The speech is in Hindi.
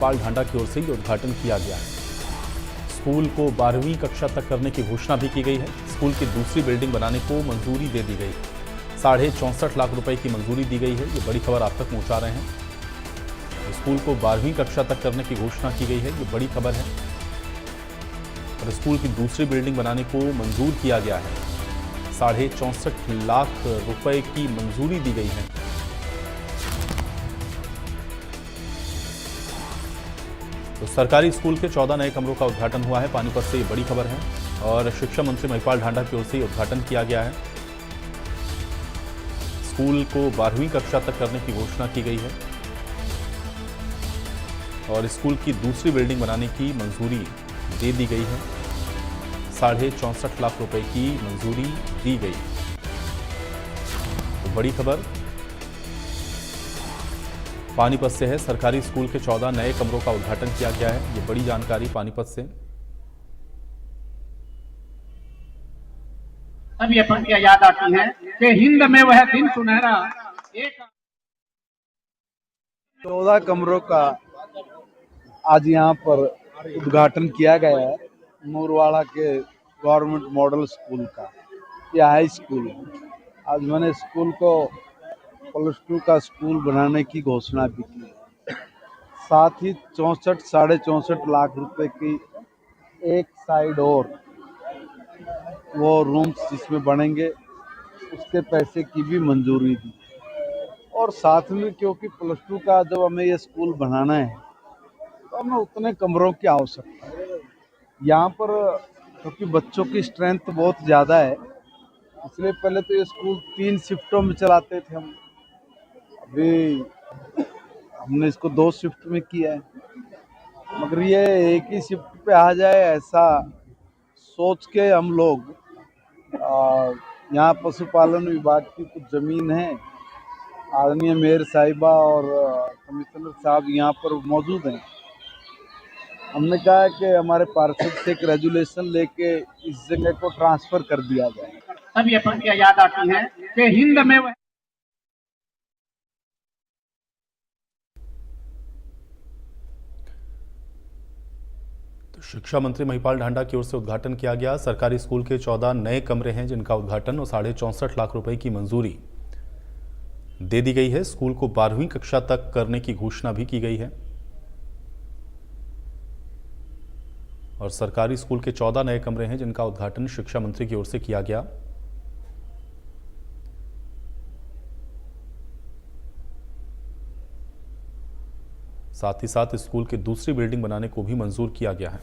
पाल ढांडा की ओर से ये उद्घाटन किया गया है। स्कूल को 12वीं कक्षा तक करने की घोषणा भी की गई है। स्कूल की दूसरी बिल्डिंग बनाने को मंजूरी दे दी गई। 64.5 लाख रुपए की मंजूरी दी गई है। ये बड़ी खबर आप तक पहुंचा रहे हैं। स्कूल को 12वीं कक्षा तक करने की घोषणा की गई है। ये बड़ी खबर है। और स्कूल की दूसरी बिल्डिंग बनाने को मंजूर किया गया है। 64.5 लाख रुपए की मंजूरी दी गई है। तो सरकारी स्कूल के 14 नए कमरों का उद्घाटन हुआ है। पानीपत से ये बड़ी खबर है। और शिक्षा मंत्री महिपाल ढांडा की ओर से उद्घाटन किया गया है। स्कूल को 12वीं कक्षा तक करने की घोषणा की गई है और स्कूल की दूसरी बिल्डिंग बनाने की मंजूरी दे दी गई है। 64.5 लाख रुपए की मंजूरी दी गई। तो बड़ी खबर पानीपत से है। सरकारी स्कूल के 14 नए कमरों का उद्घाटन किया गया है। ये बड़ी जानकारी पानीपत से। अब ये पंक्तियां याद आती हैं कि हिंद में वह दिन सुनहरा एक 14 कमरों का आज यहाँ पर उद्घाटन किया गया है। मोरवाड़ा के गवर्नमेंट मॉडल स्कूल का यह हाई स्कूल है। आज मैंने स्कूल को +2 का स्कूल बनाने की घोषणा भी की। साथ ही 64.5 लाख रुपए की एक साइड और वो रूम्स जिसमें बनेंगे उसके पैसे की भी मंजूरी दी। और साथ में क्योंकि +2 का जब हमें ये स्कूल बनाना है तो हमें उतने कमरों की आवश्यकता है। यहाँ पर क्योंकि बच्चों की स्ट्रेंथ बहुत ज़्यादा है, इसलिए पहले तो ये स्कूल 3 शिफ्टों में चलाते थे हम। अभी हमने इसको 2 शिफ्ट में किया है, मगर ये एक ही शिफ्ट पे आ जाए ऐसा सोच के हम लोग यहाँ पशुपालन विभाग की कुछ ज़मीन है, आदरणीय मेयर साहिबा और कमिश्नर साहब यहाँ पर मौजूद हैं। हमने कहा है कि हमारे पार्षद से एक रेजुलेशन लेके इस जगह को ट्रांसफर कर दिया जाए। अब ये पंक्तियां याद आती हैं कि हिंद में वह तो शिक्षा मंत्री महिपाल ढांडा की ओर से उद्घाटन किया गया। सरकारी स्कूल के 14 नए कमरे हैं जिनका उद्घाटन और 64.5 लाख रुपए की मंजूरी दे दी गई है। स्कूल को 12वीं कक्षा तक करने की घोषणा भी की गई है और सरकारी स्कूल के 14 नए कमरे हैं जिनका उद्घाटन शिक्षा मंत्री की ओर से किया गया। साथ ही साथ स्कूल की दूसरी बिल्डिंग बनाने को भी मंजूर किया गया है।